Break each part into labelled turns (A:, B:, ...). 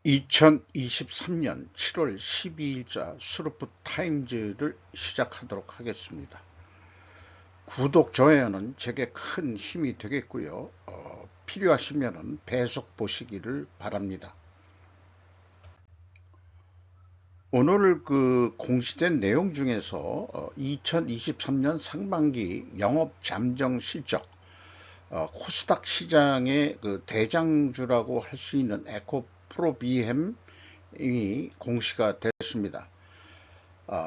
A: 2023년 7월 12일자 수르프 타임즈를 시작하도록 하겠습니다. 구독, 좋아요는 제게 큰 힘이 되겠고요. 필요하시면 배속 보시기를 바랍니다. 오늘 공시된 내용 중에서 2023년 상반기 영업 잠정 실적, 코스닥 시장의 대장주라고 할 수 있는 에코프로비엠이 공시가 됐습니다.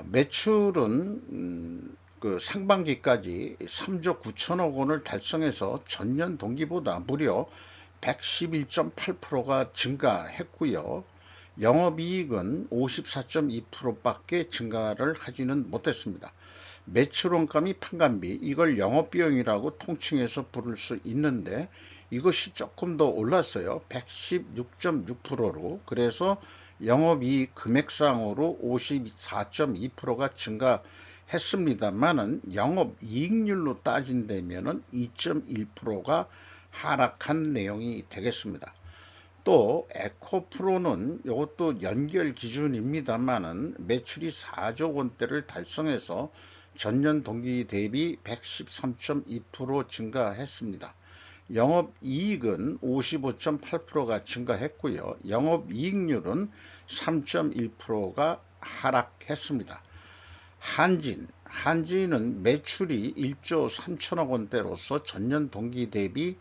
A: 매출은 상반기까지 3조 9천억 원을 달성해서 전년 동기보다 무려 111.8%가 증가했고요. 영업이익은 54.2%밖에 증가를 하지는 못했습니다. 매출 원가 및 판관비, 이걸 영업비용이라고 통칭해서 부를 수 있는데 이것이 조금 더 올랐어요. 116.6%로. 그래서 영업이익 금액상으로 54.2%가 증가했습니다만은 영업이익률로 따진다면은 2.1%가 하락한 내용이 되겠습니다. 또 에코프로는 이것도 연결 기준입니다만은 매출이 4조 원대를 달성해서 전년 동기 대비 113.2% 증가했습니다. 영업이익은 55.8%가 증가했고요. 영업이익률은 3.1%가 하락했습니다. 한진은 매출이 1조 3천억 원대로서 전년 동기 대비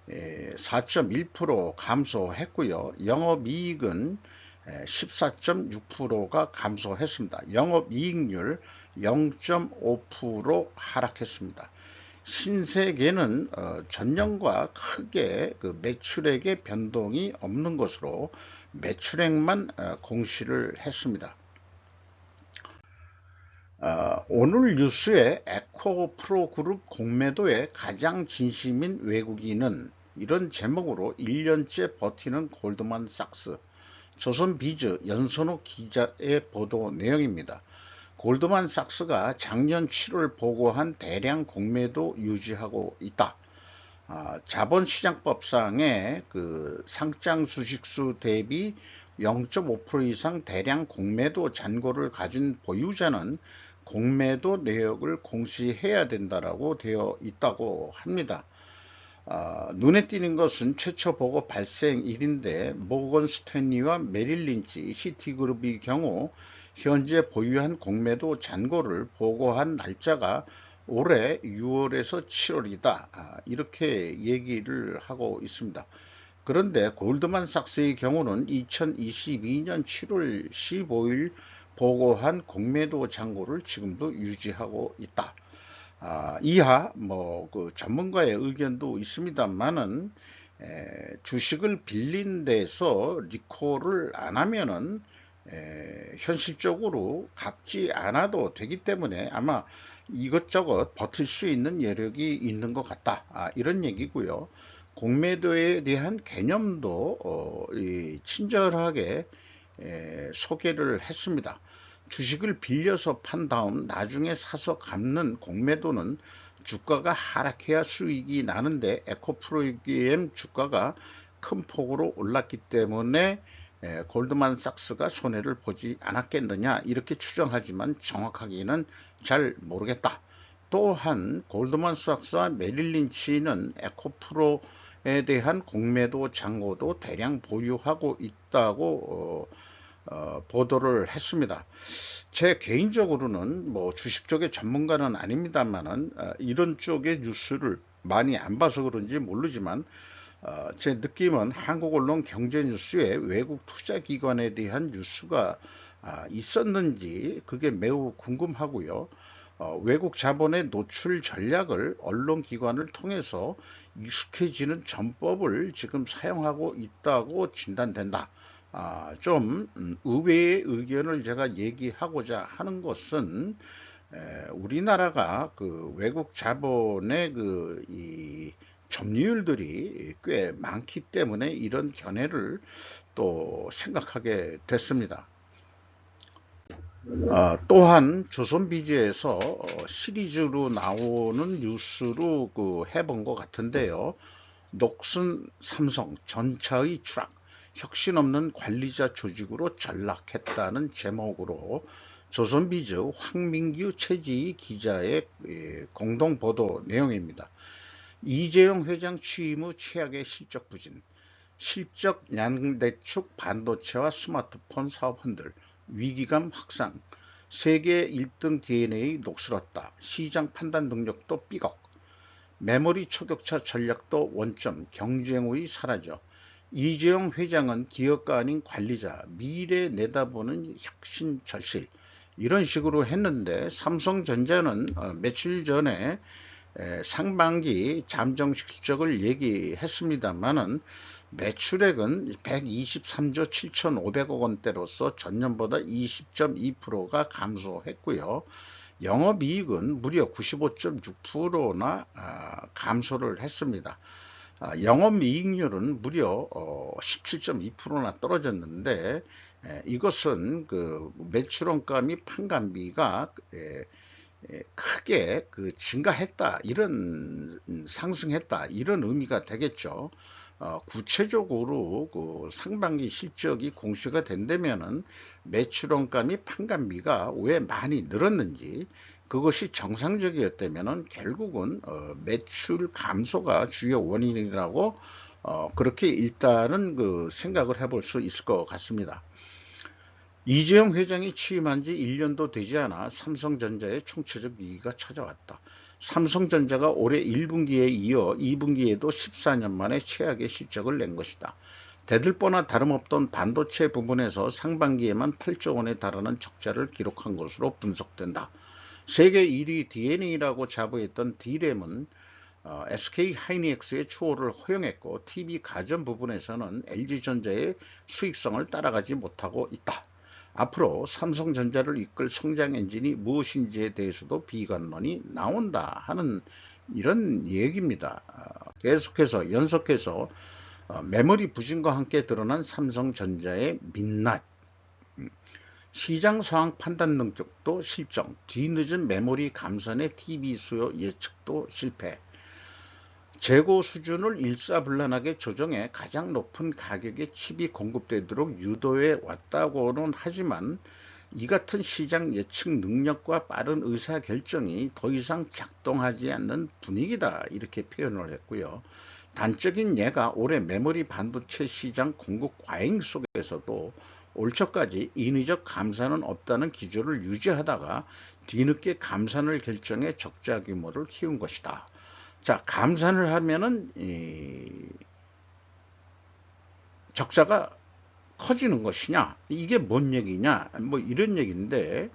A: 4.1% 감소했고요. 영업이익은 14.6%가 감소했습니다. 영업이익률 0.5% 하락했습니다. 신세계는 전년과 크게 매출액의 변동이 없는 것으로 매출액만 공시를 했습니다. 오늘 뉴스에 에코프로그룹 공매도에 가장 진심인 외국인은, 이런 제목으로 1년째 버티는 골드만삭스, 조선비즈 연선호 기자의 보도 내용입니다. 골드만삭스가 작년 7월 보고한 대량 공매도 유지하고 있다. 자본시장법상의 상장 주식수 대비 0.5% 이상 대량 공매도 잔고를 가진 보유자는 공매도 내역을 공시해야 된다라고 되어 있다고 합니다. 눈에 띄는 것은 최초 보고 발생 일인데 모건 스탠리와 메릴 린치, 시티그룹의 경우 현재 보유한 공매도 잔고를 보고한 날짜가 올해 6월에서 7월이다. 이렇게 얘기를 하고 있습니다. 그런데 골드만삭스의 경우는 2022년 7월 15일 보고한 공매도 잔고를 지금도 유지하고 있다. 이하 전문가의 의견도 있습니다만은 주식을 빌린 데서 리콜을 안 하면은 현실적으로 갚지 않아도 되기 때문에 아마 이것저것 버틸 수 있는 여력이 있는 것 같다. 이런 얘기고요. 공매도에 대한 개념도 친절하게 소개를 했습니다. 주식을 빌려서 판 다음 나중에 사서 갚는 공매도는 주가가 하락해야 수익이 나는데 에코프로비엠 주가가 큰 폭으로 올랐기 때문에 골드만삭스가 손해를 보지 않았겠느냐 이렇게 추정하지만 정확하게는 잘 모르겠다. 또한 골드만삭스와 메릴 린치는 에코프로에 대한 공매도 잔고도 대량 보유하고 있다고 보도를 했습니다. 제 개인적으로는 주식 쪽의 전문가는 아닙니다만은 이런 쪽의 뉴스를 많이 안 봐서 그런지 모르지만 제 느낌은 한국 언론 경제 뉴스에 외국 투자기관에 대한 뉴스가 있었는지 그게 매우 궁금하고요. 외국 자본의 노출 전략을 언론기관을 통해서 익숙해지는 전법을 지금 사용하고 있다고 진단된다. 좀 의외의 의견을 제가 얘기하고자 하는 것은 우리나라가 외국 자본의 이 점유율들이 꽤 많기 때문에 이런 견해를 또 생각하게 됐습니다. 또한 조선비즈에서 시리즈로 나오는 뉴스로 해본 것 같은데요. 녹슨 삼성 전차의 추락, 혁신 없는 관리자 조직으로 전락했다는 제목으로 조선비즈 황민규 최지희 기자의 공동 보도 내용입니다. 이재용 회장 취임 후 최악의 실적 부진, 실적 양대축 반도체와 스마트폰 사업 흔들, 위기감 확산, 세계 1등 DNA 녹슬었다, 시장 판단 능력도 삐걱, 메모리 초격차 전략도 원점, 경쟁의 사라져, 이재용 회장은 기업가 아닌 관리자, 미래 내다보는 혁신 절실, 이런 식으로 했는데 삼성전자는 며칠 전에 상반기 잠정 실적을 얘기했습니다만은 매출액은 123조 7,500억 원대로서 전년보다 20.2%가 감소했고요. 영업이익은 무려 95.6%나 감소를 했습니다. 영업이익률은 무려 17.2%나 떨어졌는데 이것은 그 매출원가 및 판관비가 크게 증가했다, 이런 상승했다, 이런 의미가 되겠죠. 구체적으로 그 상반기 실적이 공시가 된다면은 매출원가 및 판관비가 왜 많이 늘었는지, 그것이 정상적이었다면은 결국은 매출 감소가 주요 원인이라고 그렇게 일단은 그 생각을 해볼 수 있을 것 같습니다. 이재용 회장이 취임한 지 1년도 되지 않아 삼성전자의 총체적 위기가 찾아왔다. 삼성전자가 올해 1분기에 이어 2분기에도 14년 만에 최악의 실적을 낸 것이다. 대들보나 다름없던 반도체 부분에서 상반기에만 8조 원에 달하는 적자를 기록한 것으로 분석된다. 세계 1위 DNA라고 자부했던 D램은 SK 하이닉스의 추월을 허용했고 TV 가전 부분에서는 LG전자의 수익성을 따라가지 못하고 있다. 앞으로 삼성전자를 이끌 성장 엔진이 무엇인지에 대해서도 비관론이 나온다 하는 이런 얘기입니다. 계속해서 연속해서 메모리 부진과 함께 드러난 삼성전자의 민낯, 시장 상황 판단 능력도 실정, 뒤늦은 메모리 감산의 TV 수요 예측도 실패, 재고 수준을 일사불란하게 조정해 가장 높은 가격의 칩이 공급되도록 유도해 왔다고는 하지만 이 같은 시장 예측 능력과 빠른 의사결정이 더 이상 작동하지 않는 분위기다, 이렇게 표현을 했고요. 단적인 예가 올해 메모리 반도체 시장 공급 과잉 속에서도 올 초까지 인위적 감산은 없다는 기조를 유지하다가 뒤늦게 감산을 결정해 적자 규모를 키운 것이다. 자, 감산을 하면은 적자가 커지는 것이냐, 이게 뭔 얘기냐, 뭐 이런 얘기인데,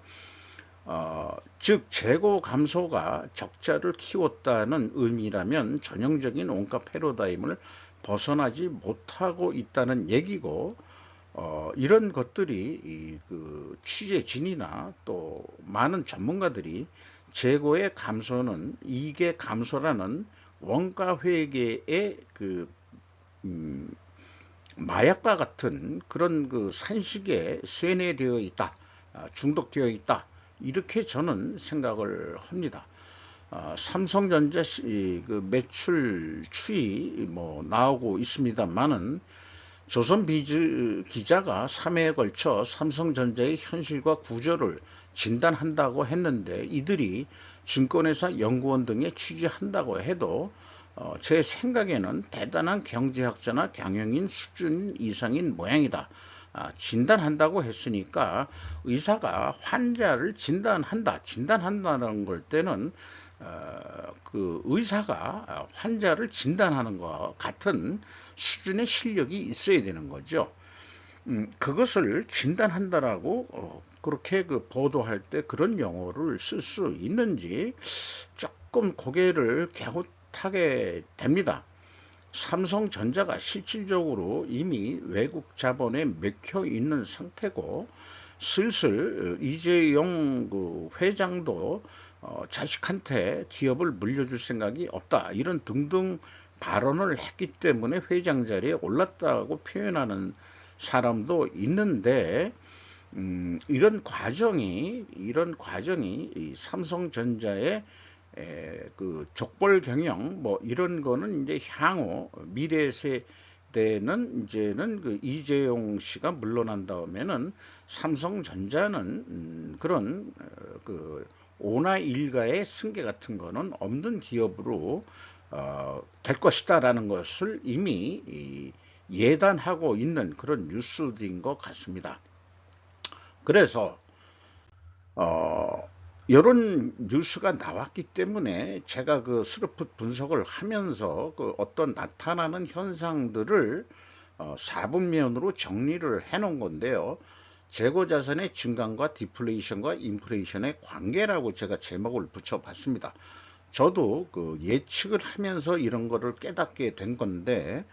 A: 즉 재고 감소가 적자를 키웠다는 의미라면 전형적인 원가 패러다임을 벗어나지 못하고 있다는 얘기고, 이런 것들이 그 취재진이나 또 많은 전문가들이 재고의 감소는 이익의 감소라는 원가 회계의 그 마약과 같은 그런 그 산식에 쇠뇌되어 있다, 중독되어 있다, 이렇게 저는 생각을 합니다. 삼성전자 그 매출 추이 뭐 나오고 있습니다만은 조선비즈 기자가 3회에 걸쳐 삼성전자의 현실과 구조를 진단한다고 했는데, 이들이 증권회사 연구원 등에 취재한다고 해도 제 생각에는 대단한 경제학자나 경영인 수준 이상인 모양이다. 진단한다고 했으니까 의사가 환자를 진단한다는 걸 때는 그 의사가 환자를 진단하는 것 같은 수준의 실력이 있어야 되는 거죠. 그것을 진단한다라고 그렇게 그 보도할 때 그런 용어를 쓸 수 있는지 조금 고개를 갸웃하게 됩니다. 삼성전자가 실질적으로 이미 외국 자본에 맥혀 있는 상태고, 슬슬 이재용 그 회장도 자식한테 기업을 물려줄 생각이 없다, 이런 등등 발언을 했기 때문에 회장 자리에 올랐다고 표현하는 사람도 있는데, 이런 과정이 이 삼성전자의 그 족벌 경영 뭐 이런 거는 이제 향후 미래세 때는 이제는 그 이재용 씨가 물러난 다음에는 삼성전자는 그런 그 오나 일가의 승계 같은 거는 없는 기업으로 될 것이다라는 것을 이미 예단하고 있는 그런 뉴스들인 것 같습니다. 그래서 이런 뉴스가 나왔기 때문에 제가 그 스루풋 분석을 하면서 그 어떤 나타나는 현상들을 4분면으로 정리를 해 놓은 건데요. 재고 자산의 증감과 디플레이션과 인플레이션의 관계라고 제가 제목을 붙여봤습니다. 저도 그 예측을 하면서 이런 거를 깨닫게 된 건데,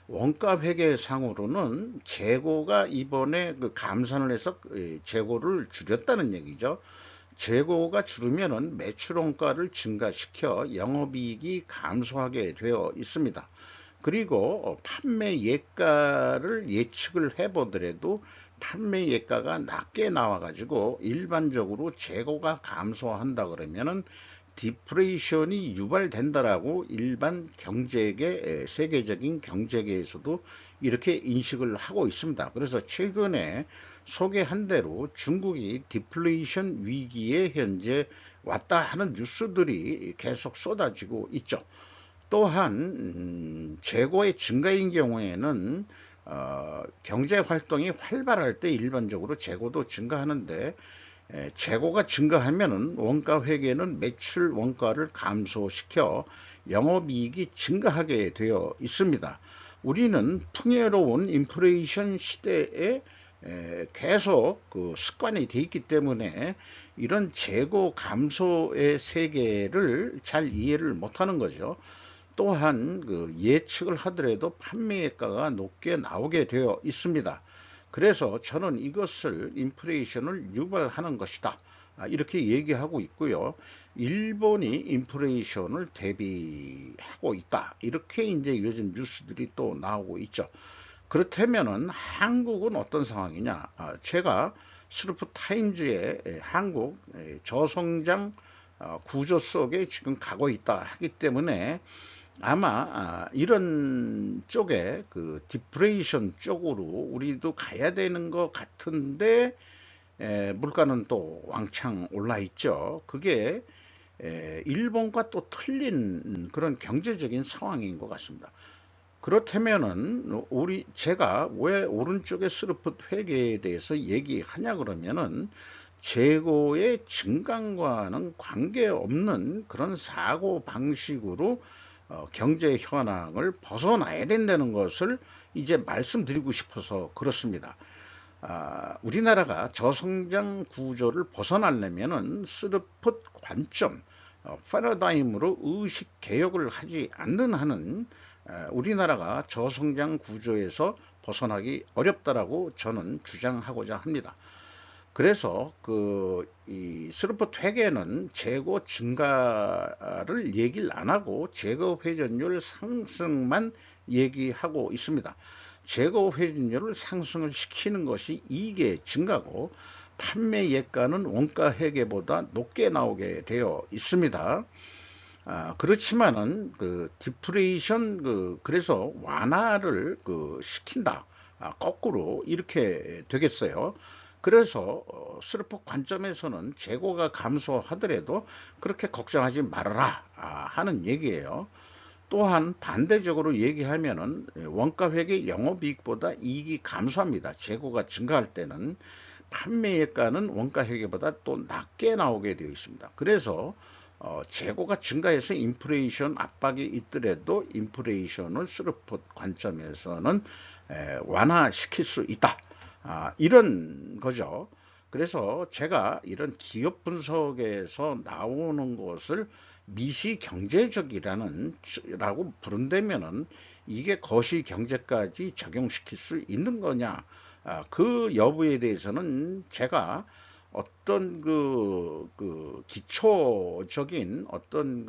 A: 원가 회계상으로는 재고가 이번에 그 감산을 해서 재고를 줄였다는 얘기죠. 재고가 줄으면은 매출 원가를 증가시켜 영업이익이 감소하게 되어 있습니다. 그리고 판매 예가를 예측을 해보더라도 판매 예가가 낮게 나와가지고 일반적으로 재고가 감소한다 그러면은 디프레이션이 유발된다라고 일반 경제계, 세계적인 경제계에서도 이렇게 인식을 하고 있습니다. 그래서 최근에 소개한 대로 중국이 디플레이션 위기에 현재 왔다 하는 뉴스들이 계속 쏟아지고 있죠. 또한 재고의 증가인 경우에는 경제 활동이 활발할 때 일반적으로 재고도 증가하는데, 재고가 증가하면은 원가 회계는 매출 원가를 감소시켜 영업이익이 증가하게 되어 있습니다. 우리는 풍요로운 인플레이션 시대에 계속 그 습관이 돼 있기 때문에 이런 재고 감소의 세계를 잘 이해를 못하는 거죠. 또한 그 예측을 하더라도 판매가가 높게 나오게 되어 있습니다. 그래서 저는 이것을 인플레이션을 유발하는 것이다, 이렇게 얘기하고 있고요. 일본이 인플레이션을 대비하고 있다, 이렇게 이제 요즘 뉴스들이 또 나오고 있죠. 그렇다면은 한국은 어떤 상황이냐? 제가 스루프 타임즈의 한국 저성장 구조 속에 지금 가고 있다 하기 때문에 아마 이런 쪽에 그 디프레이션 쪽으로 우리도 가야 되는 것 같은데, 물가는 또 왕창 올라 있죠. 그게 일본과 또 틀린 그런 경제적인 상황인 것 같습니다. 그렇다면은 제가 왜 오른쪽의 스루풋 회계에 대해서 얘기하냐 그러면은 재고의 증강과는 관계없는 그런 사고 방식으로 경제 현황을 벗어나야 된다는 것을 이제 말씀드리고 싶어서 그렇습니다. 우리나라가 저성장 구조를 벗어나려면은 스루풋 관점, 패러다임으로 의식 개혁을 하지 않는 한은 우리나라가 저성장 구조에서 벗어나기 어렵다라고 저는 주장하고자 합니다. 그래서 이 스루풋 회계는 재고 증가를 얘기를 안 하고 재고 회전율 상승만 얘기하고 있습니다. 재고 회전율을 상승을 시키는 것이 이익의 증가고, 판매 예가는 원가 회계보다 높게 나오게 되어 있습니다. 그렇지만은 그 디프레이션 그래서 완화를 시킨다, 거꾸로 이렇게 되겠어요. 그래서 스루풋 관점에서는 재고가 감소하더라도 그렇게 걱정하지 말아라 하는 얘기예요. 또한 반대적으로 얘기하면은 원가 회계 영업이익보다 이익이 감소합니다. 재고가 증가할 때는 판매가는 원가 회계보다 또 낮게 나오게 되어 있습니다. 그래서 재고가 증가해서 인플레이션 압박이 있더라도 인플레이션을 스루풋 관점에서는 완화시킬 수 있다, 이런 거죠. 그래서 제가 이런 기업 분석에서 나오는 것을 미시경제적이라고 부른다면은 이게 거시경제까지 적용시킬 수 있는 거냐, 그 여부에 대해서는 제가 어떤 기초적인 어떤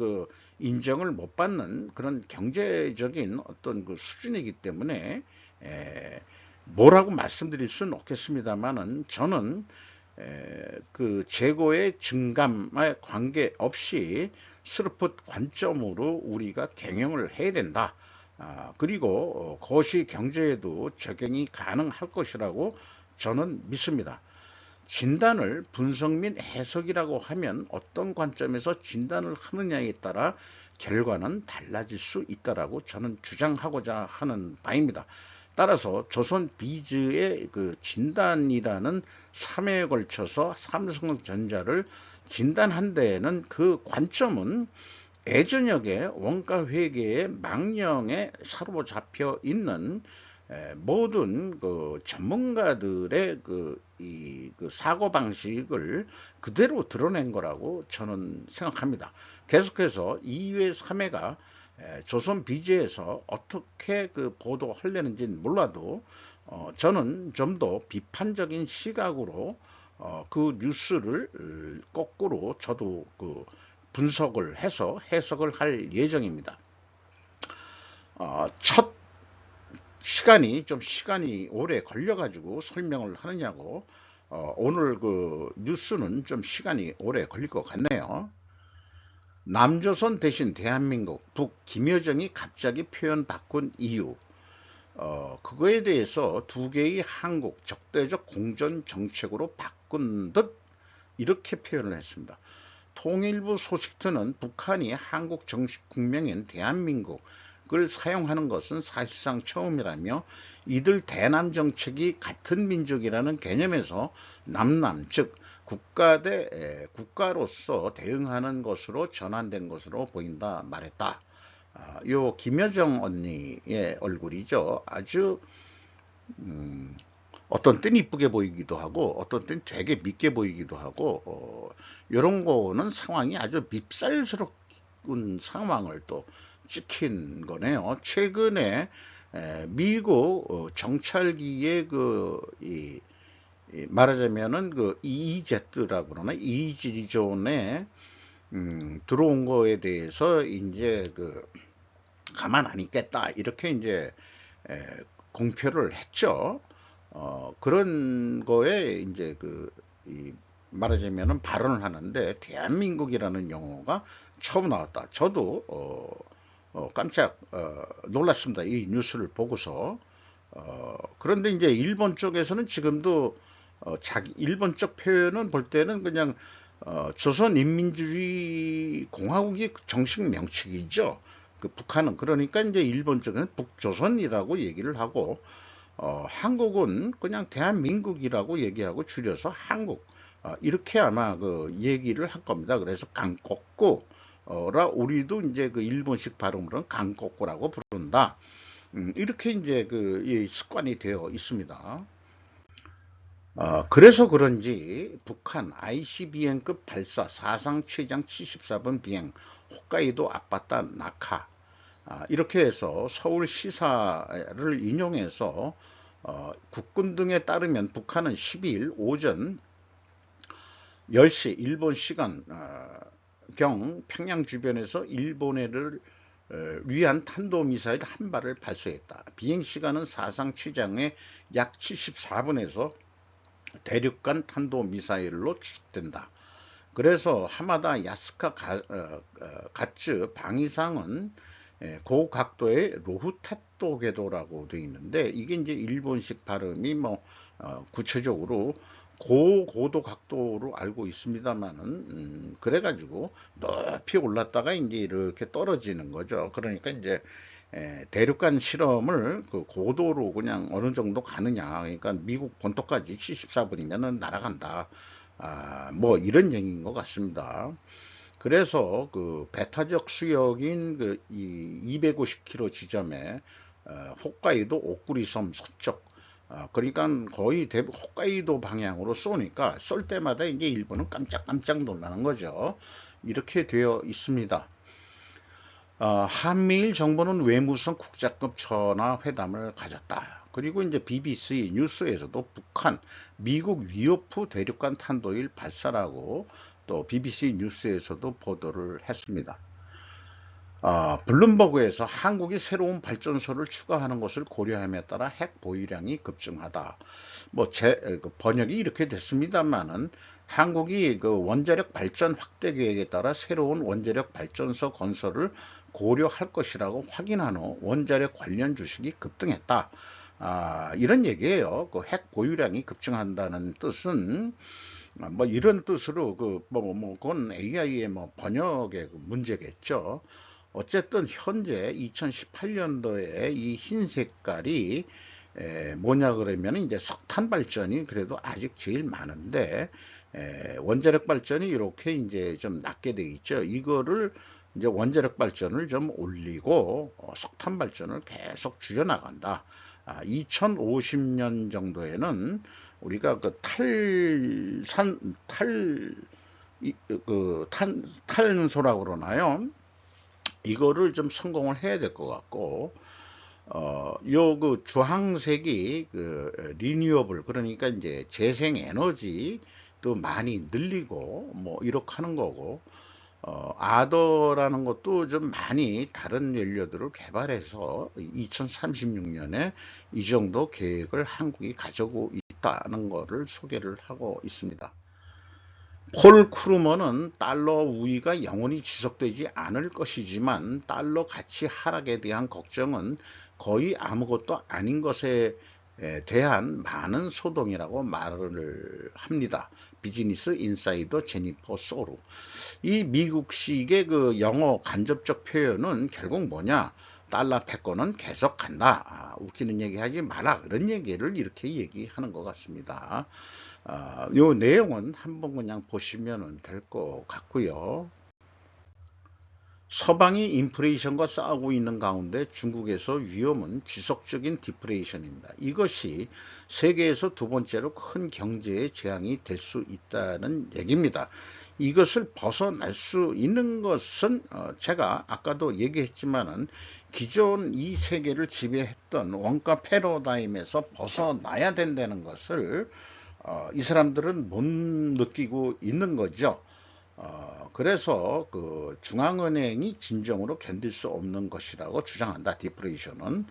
A: 인정을 못 받는 그런 경제적인 어떤 수준이기 때문에 뭐라고 말씀드릴 수는 없겠습니다만은, 저는 재고의 증감에 관계없이 스루풋 관점으로 우리가 경영을 해야 된다, 그리고 거시 경제에도 적용이 가능할 것이라고 저는 믿습니다. 진단을 분석 및 해석이라고 하면 어떤 관점에서 진단을 하느냐에 따라 결과는 달라질 수 있다라고 저는 주장하고자 하는 바입니다. 따라서 조선 비즈의 그 진단이라는 3회에 걸쳐서 삼성전자를 진단한 데에는 그 관점은 애저녁에 원가 회계의 망령에 사로잡혀 있는 모든 그 전문가들의 그 사고 방식을 그대로 드러낸 거라고 저는 생각합니다. 계속해서 2회, 3회가 조선 비즈에서 어떻게 그 보도하려는지는 몰라도 저는 좀 더 비판적인 시각으로 그 뉴스를 거꾸로 저도 그 분석을 해서 해석을 할 예정입니다. 첫 시간이 오래 걸려가지고 설명을 하느냐고 오늘 그 뉴스는 좀 시간이 오래 걸릴 것 같네요. 남조선 대신 대한민국, 북 김여정이 갑자기 표현 바꾼 이유, 그거에 대해서 두 개의 한국 적대적 공전 정책으로 바꾼 듯 이렇게 표현을 했습니다. 통일부 소식통은 북한이 한국 정식 국명인 대한민국을 사용하는 것은 사실상 처음이라며 이들 대남 정책이 같은 민족이라는 개념에서 남남 즉 국가 대 국가로서 대응하는 것으로 전환된 것으로 보인다 말했다. 요 김여정 언니의 얼굴이죠. 아주 어떤 때는 이쁘게 보이기도 하고 어떤 때는 되게 밉게 보이기도 하고 이런 거는 상황이 아주 밉살스러운 상황을 또 찍힌 거네요. 최근에 미국 정찰기의 말하자면은 그 EEZ라고 그러나 이지존에 들어온 거에 대해서 이제 그 가만 안 있겠다 이렇게 이제 공표를 했죠. 그런 거에 이제 말하자면은 발언을 하는데 대한민국이라는 용어가 처음 나왔다. 저도 깜짝 놀랐습니다. 이 뉴스를 보고서. 그런데 이제 일본 쪽에서는 지금도 자기 일본 쪽 표현은 볼 때는 그냥 조선인민주주의 공화국이 정식 명칭이죠. 그 북한은 그러니까 이제 일본 쪽은 북조선이라고 얘기를 하고 한국은 그냥 대한민국이라고 얘기하고 줄여서 한국 이렇게 아마 그 얘기를 할 겁니다. 그래서 강꼬꾸라 우리도 이제 그 일본식 발음으로는 강꼬꾸라고 부른다. 이렇게 이제 이 습관이 되어 있습니다. 그래서 그런지 북한 ICBM급 발사 사상 최장 74분 비행 홋카이도 아빠따 나카 이렇게 해서 서울 시사를 인용해서 국군 등에 따르면 북한은 12일 오전 10시 일본 시간 경 평양 주변에서 일본해를 위한 탄도미사일 한 발을 발사했다. 비행시간은 사상 최장의 약 74분에서 대륙간 탄도미사일로 추측된다. 그래서 하마다 야스카 가츠 방위상은 고각도의 로후테토 궤도라고 되어 있는데 이게 이제 일본식 발음이 뭐 구체적으로 고도 각도로 알고 있습니다만은 그래가지고 높이 올랐다가 이제 이렇게 떨어지는 거죠. 그러니까 이제 대륙간 실험을 그 고도로 그냥 어느 정도 가느냐. 그러니까 미국 본토까지 74분이면은 날아간다. 뭐 이런 얘기인 것 같습니다. 그래서 그 배타적 수역인 이 250km 지점에 홋카이도 오쿠리섬 서쪽 그러니까 거의 대부분 홋카이도 방향으로 쏘니까 쏠 때마다 이제 일본은 깜짝깜짝 놀라는 거죠. 이렇게 되어 있습니다. 한미일 정부는 외무성 국자급 전화 회담을 가졌다. 그리고 이제 BBC 뉴스에서도 북한, 미국 위호프 대륙간 탄도일 발사라고 또 BBC 뉴스에서도 보도를 했습니다. 블룸버그에서 한국이 새로운 발전소를 추가하는 것을 고려함에 따라 핵 보유량이 급증하다. 뭐 번역이 이렇게 됐습니다만은 한국이 그 원자력 발전 확대 계획에 따라 새로운 원자력 발전소 건설을 고려할 것이라고 확인한 후 원자력 관련 주식이 급등했다. 이런 얘기예요. 그 핵 보유량이 급증한다는 뜻은 뭐 이런 뜻으로 그건 AI의 뭐 번역의 그 문제겠죠. 어쨌든 현재 2018년도에 이 흰 색깔이 뭐냐 그러면 이제 석탄 발전이 그래도 아직 제일 많은데 원자력 발전이 이렇게 이제 좀 낮게 돼 있죠. 이거를 이제 원자력 발전을 좀 올리고 석탄 발전을 계속 줄여나간다. 2050년 정도에는 우리가 그 탄소라고 그러나요? 이거를 좀 성공을 해야 될 것 같고, 요 그 주황색이 그 리뉴어블, 그러니까 이제 재생 에너지도 많이 늘리고 뭐 이렇게 하는 거고, 아더라는 것도 좀 많이 다른 연료들을 개발해서 2036년에 이 정도 계획을 한국이 가지고 있다는 것을 소개를 하고 있습니다. 폴 크루먼은 달러 우위가 영원히 지속되지 않을 것이지만 달러 가치 하락에 대한 걱정은 거의 아무것도 아닌 것에 대한 많은 소동이라고 말을 합니다. 비즈니스 인사이더 제니퍼 소루. 이 미국식의 그 영어 간접적 표현은 결국 뭐냐? 달러 패권은 계속 간다. 웃기는 얘기 하지 마라. 그런 얘기를 이렇게 얘기하는 것 같습니다. 요 내용은 한번 그냥 보시면 될 것 같고요. 서방이 인플레이션과 싸우고 있는 가운데 중국에서 위험은 지속적인 디플레이션입니다. 이것이 세계에서 두 번째로 큰 경제의 재앙이 될 수 있다는 얘기입니다. 이것을 벗어날 수 있는 것은 제가 아까도 얘기했지만은 기존 이 세계를 지배했던 원가 패러다임에서 벗어나야 된다는 것을 이 사람들은 못 느끼고 있는 거죠. 그래서 그 중앙은행이 진정으로 견딜 수 없는 것이라고 주장한다. 디플레이션은.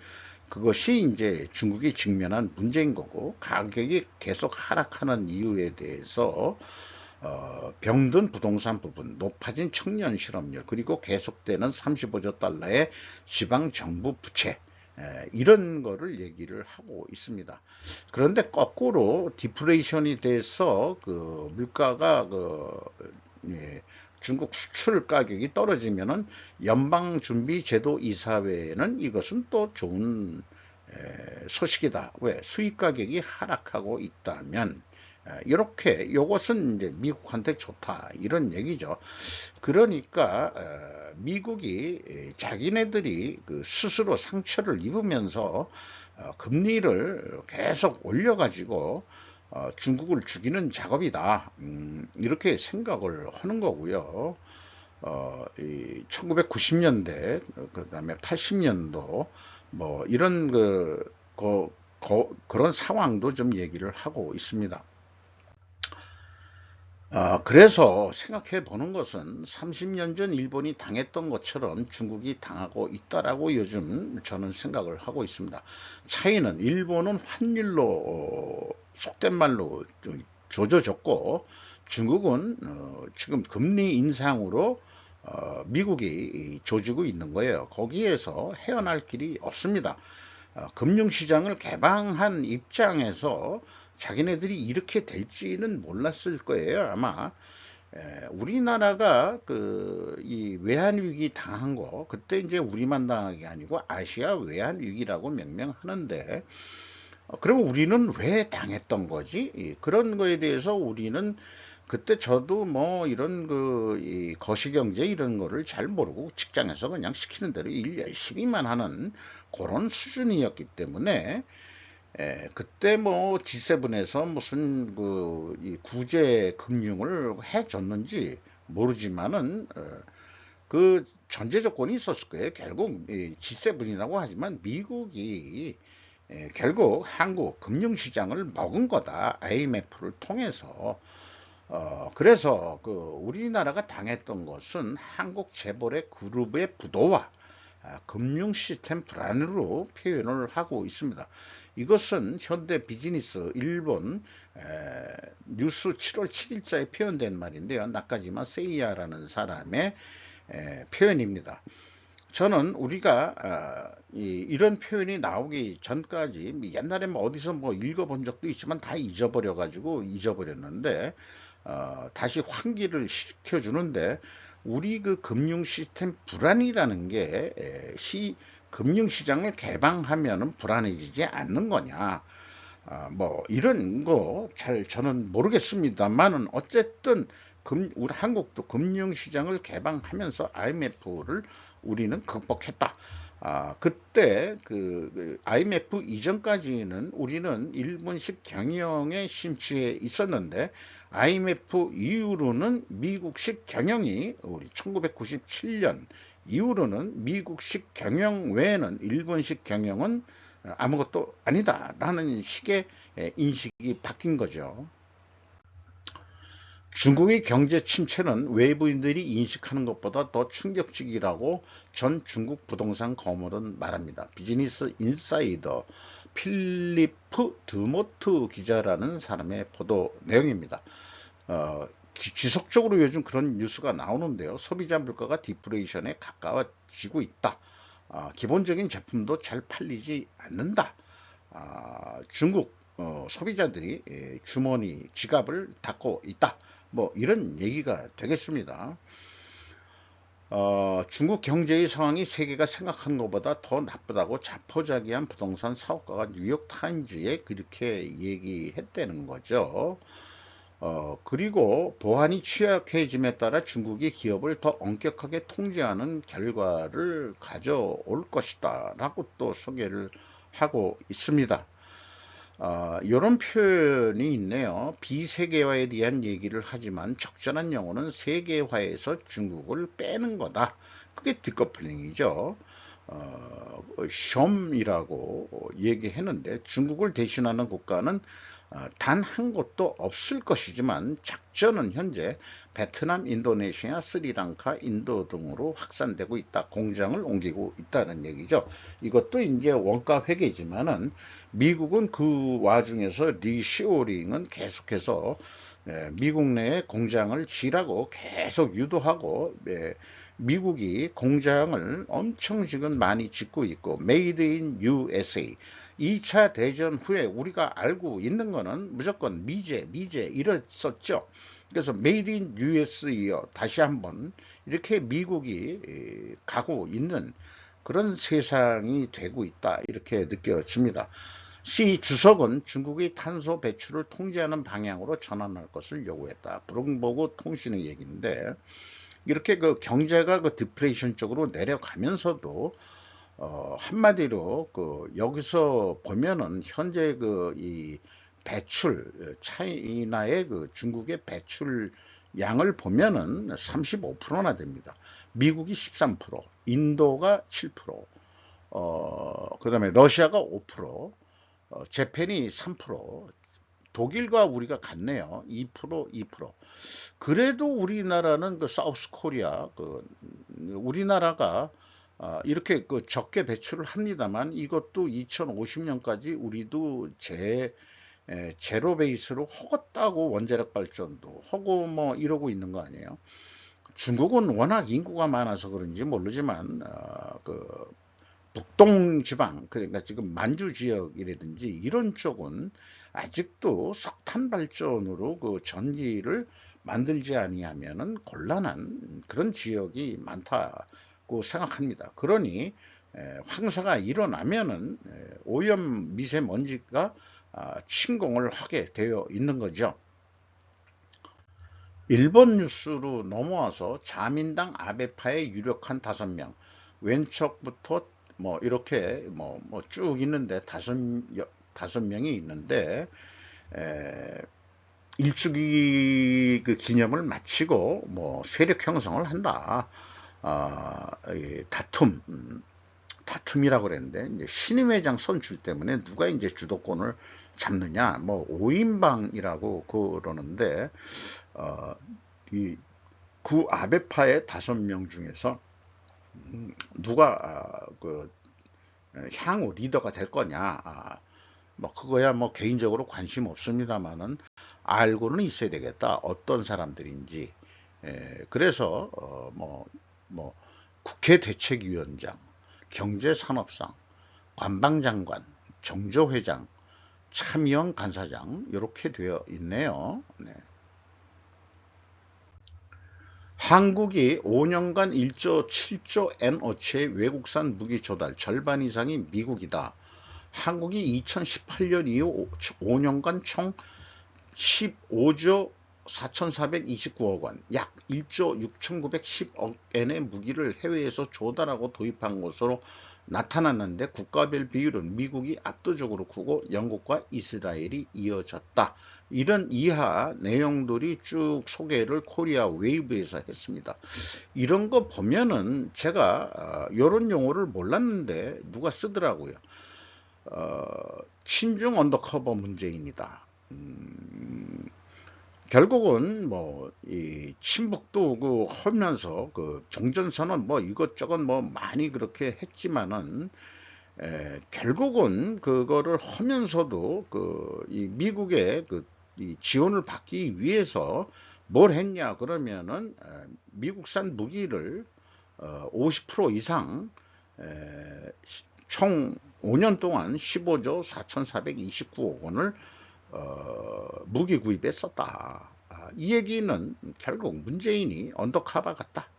A: 그것이 이제 중국이 직면한 문제인 거고, 가격이 계속 하락하는 이유에 대해서 병든 부동산 부분, 높아진 청년 실업률, 그리고 계속되는 35조 달러의 지방 정부 부채, 이런 거를 얘기를 하고 있습니다. 그런데 거꾸로 디플레이션이 돼서 그 물가가 중국 수출 가격이 떨어지면은 연방준비제도 이사회는 이것은 또 좋은 소식이다. 왜? 수입 가격이 하락하고 있다면 이렇게 이것은 이제 미국한테 좋다 이런 얘기죠. 그러니까 미국이 자기네들이 그 스스로 상처를 입으면서 금리를 계속 올려가지고 중국을 죽이는 작업이다. 이렇게 생각을 하는 거고요. 1990년대, 그 다음에 80년도, 뭐, 이런 그런 상황도 좀 얘기를 하고 있습니다. 그래서 생각해 보는 것은 30년 전 일본이 당했던 것처럼 중국이 당하고 있다라고 요즘 저는 생각을 하고 있습니다. 차이는 일본은 환율로 속된 말로 조져졌고 중국은 지금 금리 인상으로 미국이 조지고 있는 거예요. 거기에서 헤어날 길이 없습니다. 금융시장을 개방한 입장에서 자기네들이 이렇게 될지는 몰랐을 거예요. 아마 우리나라가 이 외환위기 당한 거 그때 이제 우리만 당한 게 아니고 아시아 외환위기라고 명명하는데 그럼 우리는 왜 당했던 거지? 그런 거에 대해서 우리는 그때 저도 뭐 이런 이 거시경제 이런 거를 잘 모르고 직장에서 그냥 시키는 대로 일 열심히만 하는 그런 수준이었기 때문에 그때 뭐 G7에서 무슨 이 구제 금융을 해줬는지 모르지만은 그 전제 조건이 있었을 거예요. 결국 G7이라고 하지만 미국이 결국 한국 금융시장을 먹은 거다. IMF를 통해서. 그래서 우리나라가 당했던 것은 한국 재벌의 그룹의 부도와 금융 시스템 불안으로 표현을 하고 있습니다. 이것은 현대 비즈니스 일본 뉴스 7월 7일자에 표현된 말인데요. 나카지마 세이야라는 사람의 표현입니다. 저는 우리가 이런 표현이 나오기 전까지 옛날에 뭐 어디서 뭐 읽어본 적도 있지만 다 잊어버려 가지고 잊어버렸는데 다시 환기를 시켜주는데 우리 그 금융 시스템 불안이라는 게 금융 시장을 개방하면은 불안해지지 않는 거냐? 뭐 이런 거 잘 저는 모르겠습니다만은 어쨌든 우리 한국도 금융시장을 개방하면서 IMF를 우리는 극복했다. 그때 그 IMF 이전까지는 우리는 일본식 경영에 심취해 있었는데 IMF 이후로는 미국식 경영이 우리 1997년 이후로는 미국식 경영 외에는 일본식 경영은 아무것도 아니다라는 식의 인식이 바뀐 거죠. 중국의 경제 침체는 외부인들이 인식하는 것보다 더 충격적이라고 전 중국 부동산 거물은 말합니다. 비즈니스 인사이더 필리프 드모트 기자라는 사람의 보도 내용입니다. 지속적으로 요즘 그런 뉴스가 나오는데요. 소비자 물가가 디플레이션에 가까워지고 있다. 기본적인 제품도 잘 팔리지 않는다. 중국 소비자들이 주머니 지갑을 닫고 있다. 뭐 이런 얘기가 되겠습니다. 중국 경제의 상황이 세계가 생각하는 것보다 더 나쁘다고 자포자기한 부동산 사업가가 뉴욕타임즈에 그렇게 얘기했다는 거죠. 그리고 보안이 취약해짐에 따라 중국이 기업을 더 엄격하게 통제하는 결과를 가져올 것이다 라고 또 소개를 하고 있습니다. 이런 표현이 있네요. 비세계화에 대한 얘기를 하지만 적절한 용어는 세계화에서 중국을 빼는 거다. 그게 디커플링이죠. 숑이라고 얘기했는데 중국을 대신하는 국가는 단 한 곳도 없을 것이지만 작전은 현재 베트남, 인도네시아, 스리랑카, 인도 등으로 확산되고 있다. 공장을 옮기고 있다는 얘기죠. 이것도 이제 원가 회계지만은 미국은 그 와중에서 리쇼링은 계속해서 미국 내에 공장을 지라고 계속 유도하고 미국이 공장을 엄청 지금 많이 짓고 있고 메이드 인 USA 2차 대전 후에 우리가 알고 있는 거는 무조건 미제 이랬었죠. 그래서 메이드 인 US이요. 다시 한번 이렇게 미국이 가고 있는 그런 세상이 되고 있다. 이렇게 느껴집니다. 시 주석은 중국의 탄소 배출을 통제하는 방향으로 전환할 것을 요구했다. 브룸버그 통신의 얘기인데 이렇게 그 경제가 그 디프레이션 쪽으로 내려가면서도 한마디로 그 여기서 보면은 현재 그 이 배출 차이나의 그 중국의 배출 양을 보면은 35%나 됩니다. 미국이 13%, 인도가 7%, 그다음에 러시아가 5%, 재팬이 3%, 독일과 우리가 같네요. 2%, 2%. 그래도 우리나라는 그 사우스 코리아, 우리나라가 이렇게 그 적게 배출을 합니다만 이것도 2050년까지 우리도 제로 베이스로 허겄다고 원자력 발전도 하고 뭐 이러고 있는 거 아니에요. 중국은 워낙 인구가 많아서 그런지 모르지만 그 북동 지방 그러니까 지금 만주 지역이라든지 이런 쪽은 아직도 석탄 발전으로 그 전기를 만들지 아니하면은 곤란한 그런 지역이 많다고 생각합니다. 그러니 황사가 일어나면은 오염 미세먼지가 침공을 하게 되어 있는 거죠. 일본 뉴스로 넘어와서 자민당 아베파의 유력한 5명 왼쪽부터 뭐 이렇게 쭉 있는데 다섯 명이 있는데 일주기 그 기념을 마치고 뭐 세력 형성을 한다. 다툼이라고 그랬는데 이제 신임회장 선출 때문에 누가 이제 주도권을 잡느냐 뭐 5인방이라고 그러는데 이 구 아베파의 5명 중에서 누가 그 향후 리더가 될 거냐 뭐 그거야 뭐 개인적으로 관심 없습니다만은 알고는 있어야 되겠다 어떤 사람들인지 그래서 뭐 국회 대책위원장, 경제산업상, 관방장관, 정조회장, 참의원 간사장 이렇게 되어 있네요. 네. 한국이 5년간 1조 7조 엔어치의 외국산 무기 조달 절반 이상이 미국이다. 한국이 2018년 이후 5년간 총 15조 4,429억 원, 약 1조 6,910억 엔의 무기를 해외에서 조달하고 도입한 것으로 나타났는데 국가별 비율은 미국이 압도적으로 크고 영국과 이스라엘이 이어졌다. 이런 이하 내용들이 쭉 소개를 코리아 웨이브에서 했습니다. 이런 거 보면은 제가 이런 용어를 몰랐는데 누가 쓰더라고요. 친중 언더커버 문제입니다. 결국은 뭐 이 친북도 그 하면서 그 종전선언 뭐 이것저것 뭐 많이 그렇게 했지만은 결국은 그거를 하면서도 그 이 미국의 그 이 지원을 받기 위해서 뭘 했냐 그러면은 미국산 무기를 50% 이상 총 5년 동안 15조 4,429억 원을 무기 구입에 썼다. 이 얘기는 결국 문재인이 언더커버 같다.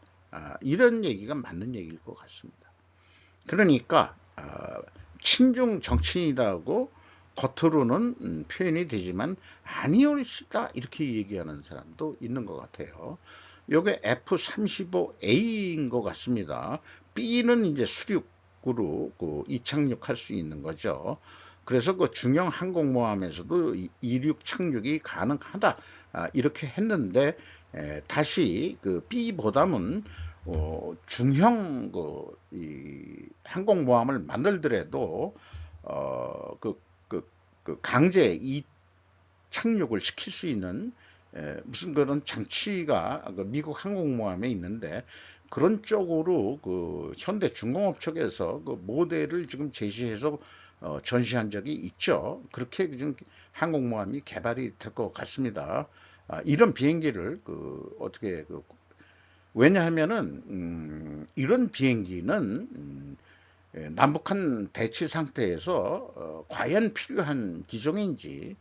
A: 이런 얘기가 맞는 얘기일 것 같습니다. 그러니까 친중 정치인이라고 겉으로는 표현이 되지만 아니올시다 이렇게 얘기하는 사람도 있는 것 같아요. 요게 F-35A인 것 같습니다. B는 이제 수륙으로 그 이착륙할 수 있는 거죠. 그래서 그 중형 항공모함에서도 이륙 착륙이 가능하다 이렇게 했는데 다시 그 B보다는 중형 이 항공모함을 만들더라도 그 강제 이 착륙을 시킬 수 있는 무슨 그런 장치가 그 미국 항공모함에 있는데 그런 쪽으로 그 현대중공업 쪽에서 그 모델을 지금 제시해서 전시한 적이 있죠. 그렇게 지금 항공모함이 개발이 될 것 같습니다. 이런 비행기를 그 어떻게 왜냐하면은 이런 비행기는 남북한 대치 상태에서 과연 필요한 기종인지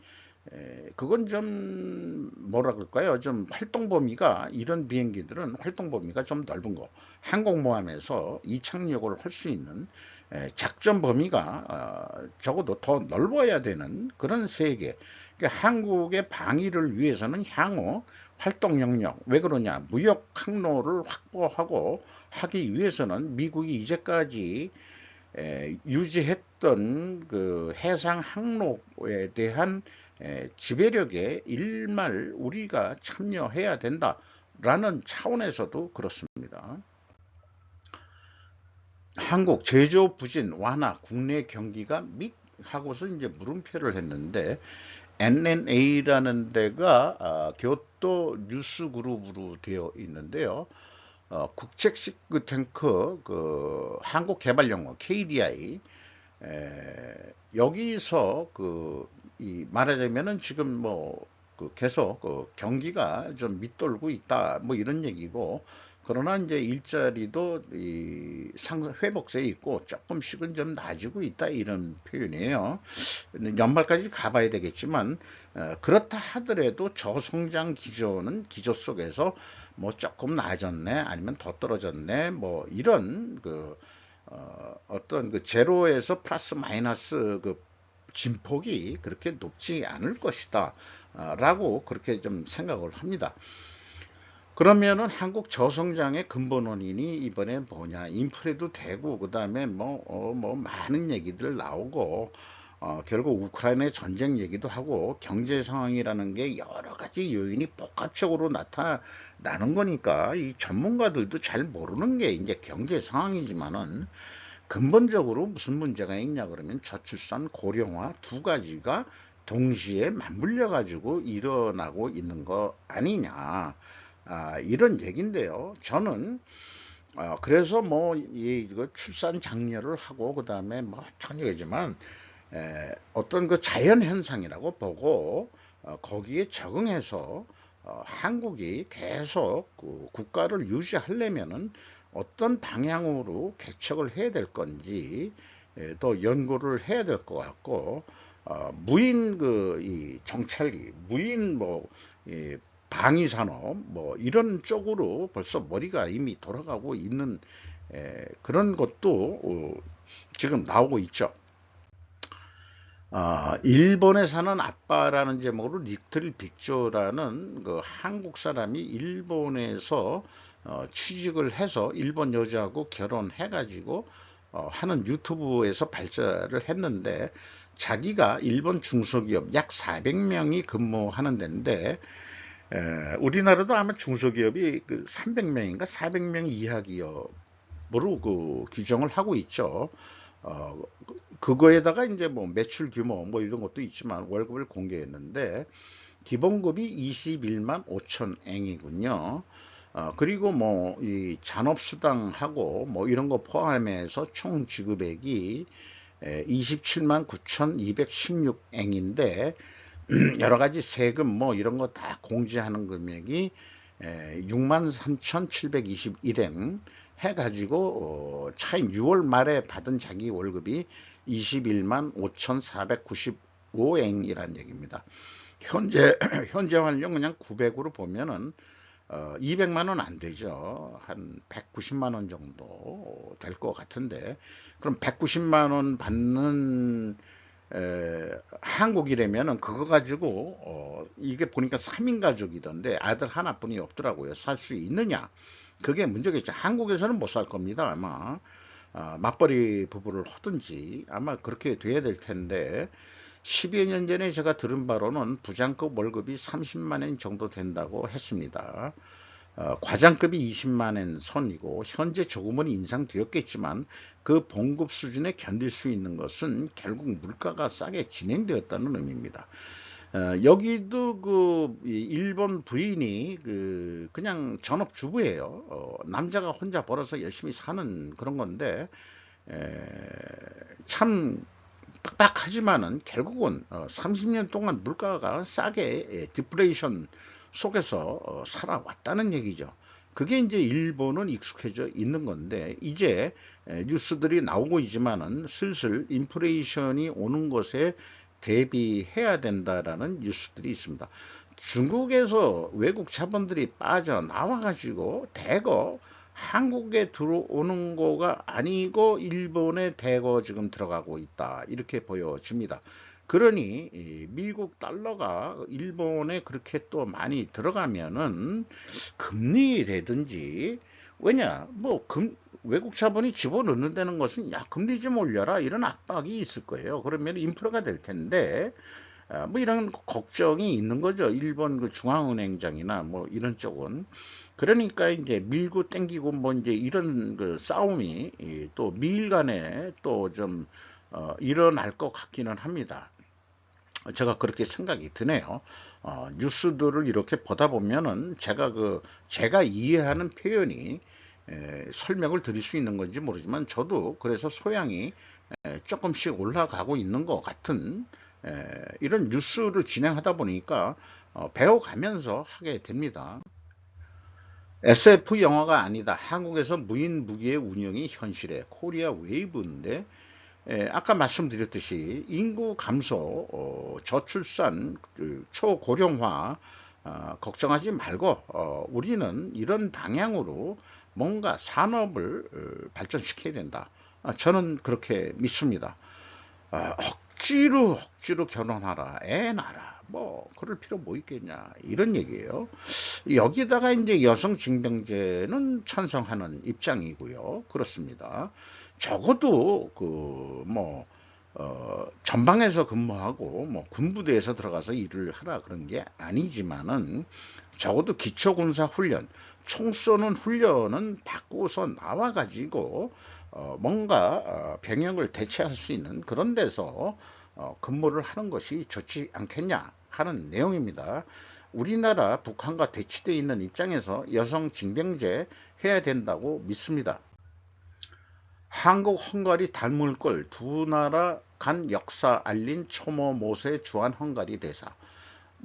A: 그건 좀 뭐라 그럴까요? 좀 활동 범위가 이런 비행기들은 활동 범위가 좀 넓은 거. 항공모함에서 이착륙을 할 수 있는 작전 범위가 적어도 더 넓어야 되는 그런 세계. 그러니까 한국의 방위를 위해서는 향후 활동 영역, 왜 그러냐? 무역 항로를 확보하고 하기 위해서는 미국이 이제까지 유지했던 그 해상 항로에 대한 지배력에 일말 우리가 참여해야 된다라는 차원에서도 그렇습니다. 한국 제조 부진 완화 국내 경기가 밋 하고서 이제 물음표를 했는데 NNA라는 데가 교토 뉴스그룹으로 되어 있는데요. 국책 싱크탱크 그 한국개발연구원 KDI 여기서 이 말하자면은 지금 그 계속 그 경기가 좀 밑돌고 있다 뭐 이런 얘기고 그러나 이제 일자리도 회복세에 있고 조금씩은 좀 나아지고 있다 이런 표현이에요. 연말까지 가봐야 되겠지만 그렇다 하더라도 저성장 기조 속에서 뭐 조금 나아졌네 아니면 더 떨어졌네 뭐 이런 어떤 그 제로에서 플러스 마이너스 그 진폭이 그렇게 높지 않을 것이다 라고 그렇게 좀 생각을 합니다. 그러면은 한국 저성장의 근본 원인이 이번에 뭐냐 인플레도 되고 그 다음에 뭐 많은 얘기들 나오고 결국 우크라이나의 전쟁 얘기도 하고 경제 상황이라는 게 여러 가지 요인이 복합적으로 나타나는 거니까 이 전문가들도 잘 모르는 게 이제 경제 상황이지만은 근본적으로 무슨 문제가 있냐 그러면 저출산 고령화 두 가지가 동시에 맞물려 가지고 일어나고 있는 거 아니냐 이런 얘기인데요. 저는 그래서 이거 출산 장려를 하고 그 다음에 뭐 천여개지만 어떤 그 자연 현상이라고 보고 거기에 적응해서 한국이 계속 그 국가를 유지하려면은 어떤 방향으로 개척을 해야 될 건지 또 연구를 해야 될 것 같고, 무인 이 정찰기, 무인 방위 산업 이런 쪽으로 벌써 머리가 이미 돌아가고 있는 그런 것도 지금 나오고 있죠. 일본에 사는 아빠라는 제목으로 리틀 빅조라는 그 한국 사람이 일본에서 취직을 해서 일본 여자하고 결혼해가지고 하는 유튜브에서 발자를 했는데, 자기가 일본 중소기업 약 400명이 근무하는 데인데, 우리나라도 아마 중소기업이 그 300명인가 400명 이하 기업으로 그 규정을 하고 있죠. 어, 그거에다가 이제 매출 규모 이런 것도 있지만 월급을 공개했는데, 기본급이 21만 5천 엔이군요. 그리고 이 잔업수당하고 이런 거 포함해서 총 지급액이 27만 9,216 엔인데, 여러 가지 세금 이런 거 다 공제하는 금액이 6만 3,721엔 해가지고 차인 6월 말에 받은 자기 월급이 21만 5,495엔이란 얘기입니다. 현재 환율 그냥 900으로 보면은 200만 원 안 되죠. 한 190만 원 정도 될 것 같은데, 그럼 190만 원 받는 한국이라면은 그거 가지고 이게 보니까 3인 가족이던데 아들 하나뿐이 없더라고요. 살 수 있느냐? 그게 문제겠죠. 한국에서는 못 살 겁니다. 아마 맞벌이 부부를 하든지 아마 그렇게 돼야 될 텐데, 10여 년 전에 제가 들은 바로는 부장급 월급이 30만 엔 정도 된다고 했습니다. 과장급이 20만 엔 선이고, 현재 조금은 인상되었겠지만 그 봉급 수준에 견딜 수 있는 것은 결국 물가가 싸게 진행되었다는 의미입니다. 여기도 그 일본 부인이 그냥 전업주부예요. 남자가 혼자 벌어서 열심히 사는 그런 건데, 참 빡빡하지만은 결국은 30년 동안 물가가 싸게 디플레이션 속에서 살아왔다는 얘기죠. 그게 이제 일본은 익숙해져 있는 건데, 이제 뉴스들이 나오고 있지만은 슬슬 인플레이션이 오는 것에 대비해야 된다라는 뉴스들이 있습니다. 중국에서 외국 자본들이 빠져나와 가지고 대거 한국에 들어오는 거가 아니고 일본에 대거 지금 들어가고 있다, 이렇게 보여집니다. 그러니 미국 달러가 일본에 그렇게 또 많이 들어가면은 금리라든지, 왜냐 외국 자본이 집어넣는다는 것은 야 금리 좀 올려라 이런 압박이 있을 거예요. 그러면 인프레가 될 텐데, 이런 걱정이 있는 거죠. 일본 그 중앙은행장이나 이런 쪽은. 그러니까 이제 밀고 땡기고 이제 이런 그 싸움이 또 미일 간에 또 좀 일어날 것 같기는 합니다. 제가 그렇게 생각이 드네요. 뉴스들을 이렇게 보다 보면은 제가 이해하는 표현이 설명을 드릴 수 있는 건지 모르지만, 저도 그래서 소양이 조금씩 올라가고 있는 것 같은 이런 뉴스를 진행하다 보니까 배워가면서 하게 됩니다. SF 영화가 아니다. 한국에서 무인 무기의 운영이 현실에, 코리아 웨이브인데, 아까 말씀드렸듯이 인구 감소, 저출산, 초고령화 걱정하지 말고 우리는 이런 방향으로 뭔가 산업을 발전시켜야 된다. 저는 그렇게 믿습니다. 억지로 결혼하라, 애 낳아라, 그럴 필요 뭐 있겠냐, 이런 얘기예요. 여기다가 이제 여성 징병제는 찬성하는 입장이고요. 그렇습니다. 적어도 전방에서 근무하고 군부대에서 들어가서 일을 하라 그런 게 아니지만은, 적어도 기초군사 훈련, 총 쏘는 훈련은 받고서 나와 가지고 뭔가 병역을 대체할 수 있는 그런 데서 근무를 하는 것이 좋지 않겠냐 하는 내용입니다. 우리나라 북한과 대치되어 있는 입장에서 여성 징병제 해야 된다고 믿습니다. 한국 헝가리 닮을 걸, 두 나라 간 역사 알린 초모 모세 주한 헝가리 대사.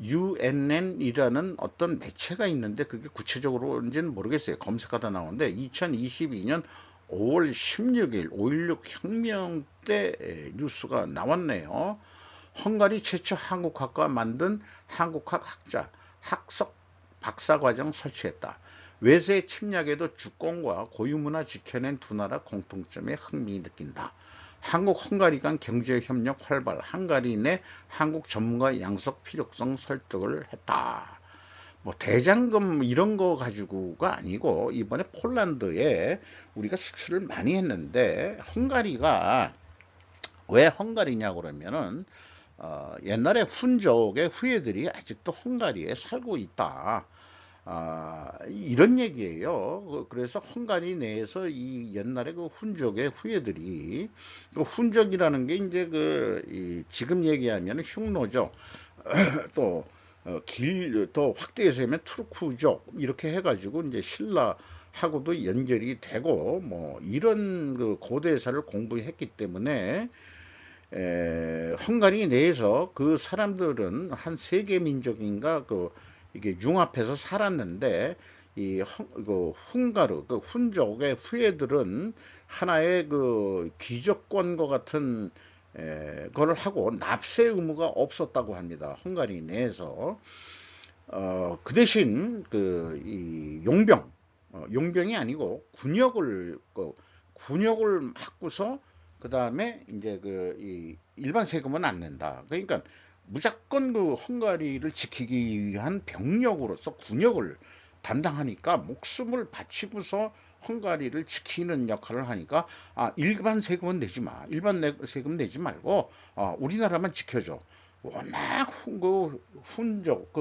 A: UNN이라는 어떤 매체가 있는데 그게 구체적으로인지는 모르겠어요. 검색하다 나오는데 2022년 5월 16일 5.16 혁명 때 뉴스가 나왔네요. 헝가리 최초 한국학과 만든 한국학 학자 학석 박사과정 설치했다. 외세 침략에도 주권과 고유문화 지켜낸 두 나라 공통점에 흥미 느낀다. 한국 헝가리 간 경제협력 활발, 헝가리 내 한국 전문가 양성 필요성 설득을 했다. 뭐 대장금 이런 거 가지고가 아니고 이번에 폴란드에 우리가 수출을 많이 했는데 헝가리가 왜 헝가리냐 그러면은 옛날에 훈족의 후예들이 아직도 헝가리에 살고 있다. 이런 얘기예요. 그래서 헝가리 내에서 이 옛날에 그 훈족의 후예들이 그 훈족이라는 게 이제 지금 얘기하면 흉노족 또 더 확대해서 하면 투르크족 이렇게 해가지고 이제 신라하고도 연결이 되고 뭐 이런 그 고대사를 공부했기 때문에 헝가리 내에서 그 사람들은 한 세 개 민족인가 이게 융합해서 살았는데 그 헝가르 그 훈족의 후예들은 하나의 그 귀족권과 같은 거를 하고 납세 의무가 없었다고 합니다. 헝가리 내에서 그 대신 이 용병이 아니고 군역을 갖고서 그 다음에 이제 이 일반 세금은 안 낸다. 그러니까 무조건 그 헝가리를 지키기 위한 병력으로서 군역을 담당하니까 목숨을 바치고서 헝가리를 지키는 역할을 하니까 일반 세금은 내지 마. 세금 내지 말고 우리나라만 지켜줘. 워낙 훈족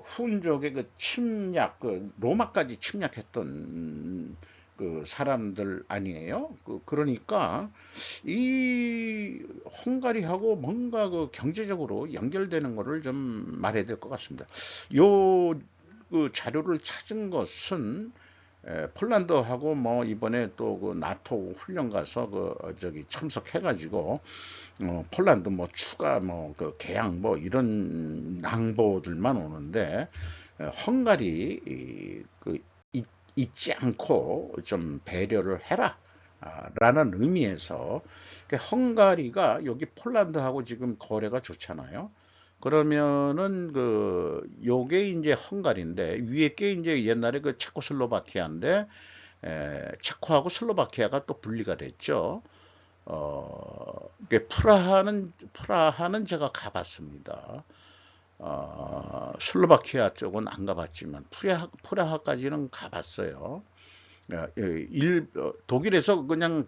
A: 훈족의 그 침략 로마까지 침략했던 그 사람들 아니에요. 그러니까 이 헝가리하고 뭔가 그 경제적으로 연결되는 거를 좀 말해야 될 것 같습니다. 요 그 자료를 찾은 것은 폴란드하고 뭐 이번에 또 그 나토 훈련 가서 저기 참석해가지고 폴란드 뭐 추가 뭐 그 개항 뭐 이런 낭보들만 오는데 헝가리 잊지 않고 좀 배려를 해라. 라는 의미에서 헝가리가 여기 폴란드하고 지금 거래가 좋잖아요. 그러면은 요게 이제 헝가리인데 위에 게 이제 옛날에 그 체코슬로바키아인데 체코하고 슬로바키아가 또 분리가 됐죠. 프라하는 제가 가봤습니다. 슬로바키아 쪽은 안 가봤지만 프라하까지는 가봤어요. 독일에서 그냥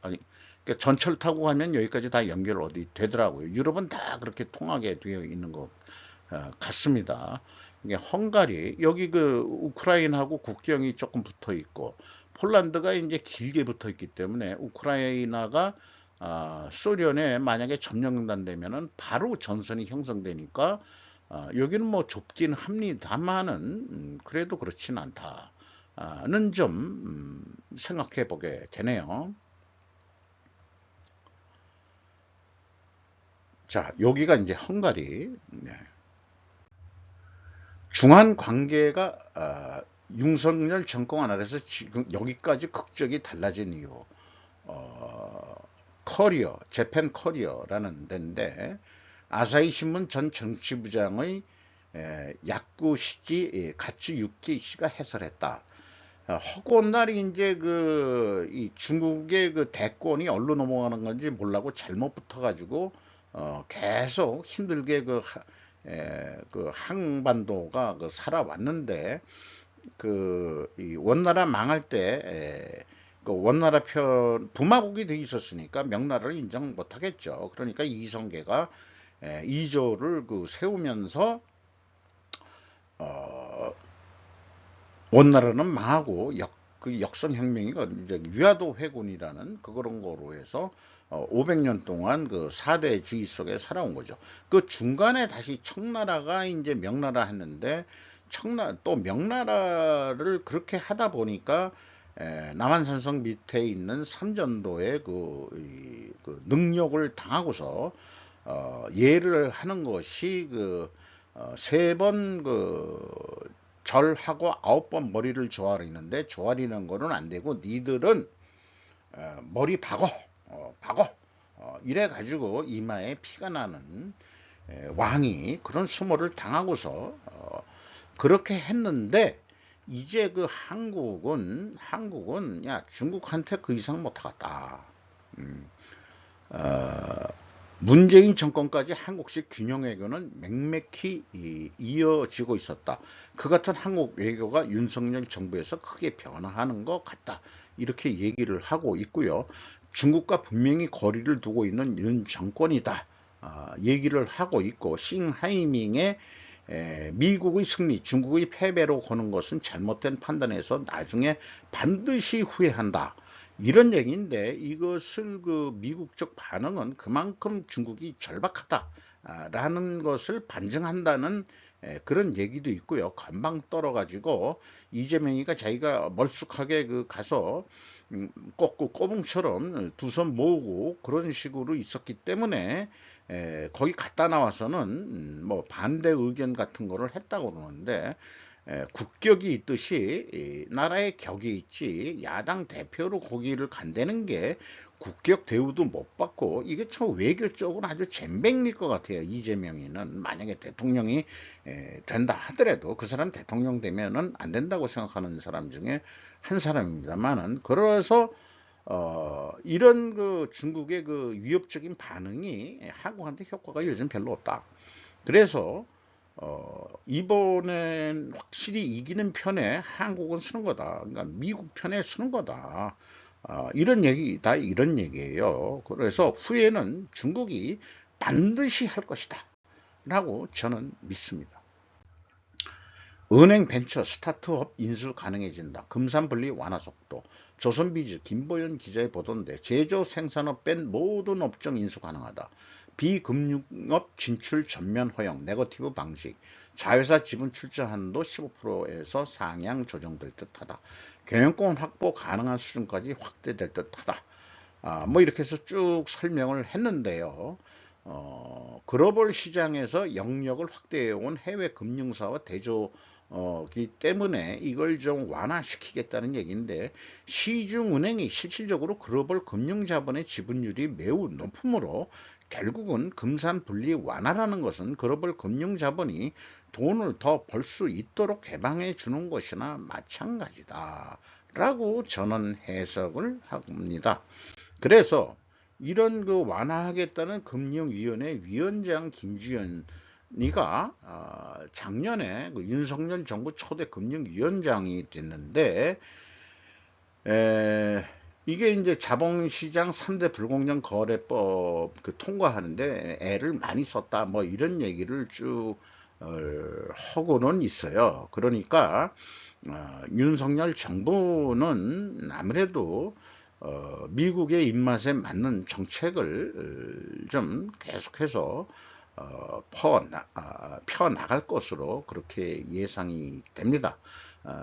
A: 아니, 그러니까 전철 타고 가면 여기까지 다 연결 어디 되더라고요. 유럽은 다 그렇게 통하게 되어 있는 것 같습니다. 이게 헝가리, 여기 우크라이나하고 국경이 조금 붙어 있고, 폴란드가 이제 길게 붙어 있기 때문에 우크라이나가 소련에 만약에 점령된다면은 바로 전선이 형성되니까 여기는 뭐 좁긴 합니다만은 그래도 그렇진 않다는 점 생각해 보게 되네요. 자, 여기가 이제 헝가리. 네. 중한 관계가 윤석열 정권 아래서 지금 여기까지 극적이 달라진 이유. 재팬 커리어라는 데인데 아사히 신문 전 정치부장의 야쿠시지 가츠 유키 씨가 해설했다. 허구날이 이제 이 중국의 그 대권이 어디로 넘어가는 건지 몰라고 잘못 붙어가지고 계속 힘들게 그 항반도가 살아왔는데 이 원나라 망할 때 그 원나라 부마국이 돼 있었으니까 명나라를 인정 못하겠죠. 그러니까 이성계가 이조를 세우면서 원나라는 망하고 역선혁명이 이제 유아도 회군이라는 그런 거로 해서 500년 동안 4대 주의 속에 살아온 거죠. 그 중간에 다시 청나라가 이제 명나라 했는데 또 명나라를 그렇게 하다 보니까 남한산성 밑에 있는 삼전도의 그 능력을 당하고서 예를 하는 것이 세 번 절하고 9번 머리를 조아리는데 조아리는 거는 안 되고 니들은 머리 박어 이래 가지고 이마에 피가 나는 왕이 그런 수모를 당하고서 그렇게 했는데 이제 한국은 야 중국한테 그 이상 못하겠다. 어, 문재인 정권까지 한국식 균형 외교는 맹맥히 이어지고 있었다. 그 같은 한국 외교가 윤석열 정부에서 크게 변화하는 것 같다. 이렇게 얘기를 하고 있고요. 중국과 분명히 거리를 두고 있는 윤 정권이다. 얘기를 하고 있고 싱하이밍의 미국의 승리, 중국의 패배로 거는 것은 잘못된 판단에서 나중에 반드시 후회한다. 이런 얘기인데 이것을 미국적 반응은 그만큼 중국이 절박하다라는 것을 반증한다는 그런 얘기도 있고요. 금방 떨어가지고 이재명이가 자기가 멀쑥하게 가서 꼭 꼬붕처럼 두 손 모으고 그런 식으로 있었기 때문에 거기 갔다 나와서는 뭐 반대 의견 같은 거를 했다고 그러는데 국격이 있듯이 나라의 격이 있지 야당 대표로 거기를 간다는 게 국격 대우도 못 받고 이게 참 외교적으로 아주 잼뱅일 것 같아요. 이재명이는 만약에 대통령이 된다 하더라도 그 사람 대통령 되면은 안 된다고 생각하는 사람 중에 한 사람입니다만은 그래서 이런 중국의 위협적인 반응이 한국한테 효과가 요즘 별로 없다. 그래서 이번엔 확실히 이기는 편에 한국은 쓰는 거다. 그러니까 미국 편에 쓰는 거다. 이런 얘기다. 이런 얘기예요. 그래서 후에는 중국이 반드시 할 것이다. 라고 저는 믿습니다. 은행 벤처 스타트업 인수 가능해진다. 금산분리 완화 속도. 조선비즈 김보연 기자의 보도인데 제조 생산업 뺀 모든 업종 인수 가능하다. 비금융업 진출 전면 허용 네거티브 방식. 자회사 지분 출자 한도 15%에서 상향 조정될 듯하다. 경영권 확보 가능한 수준까지 확대될 듯하다. 뭐 이렇게 해서 쭉 설명을 했는데요. 글로벌 시장에서 영역을 확대해온 해외 금융사와 대조기 때문에 이걸 좀 완화시키겠다는 얘기인데 시중은행이 실질적으로 글로벌 금융자본의 지분율이 매우 높으므로 결국은 금산분리 완화라는 것은 글로벌 금융자본이 돈을 더 벌 수 있도록 개방해 주는 것이나 마찬가지다 라고 저는 해석을 합니다. 그래서 이런 완화하겠다는 금융위원회 위원장 김주현이가 작년에 윤석열 정부 초대 금융위원장이 됐는데 이게 이제 자본시장 3대 불공정 거래법 통과하는데 애를 많이 썼다 뭐 이런 얘기를 쭉 하고는 있어요. 그러니까 윤석열 정부는 아무래도 미국의 입맛에 맞는 정책을 좀 계속해서 펴나갈 것으로 그렇게 예상이 됩니다.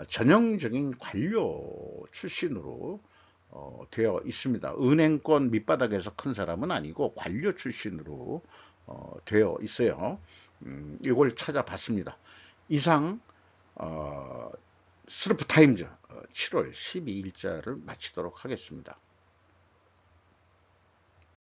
A: 전형적인 관료 출신으로 되어 있습니다. 은행권 밑바닥에서 큰 사람은 아니고 관료 출신으로 되어 있어요. 이걸 찾아봤습니다. 이상 스루프 타임즈 7월 12일자를 마치도록 하겠습니다.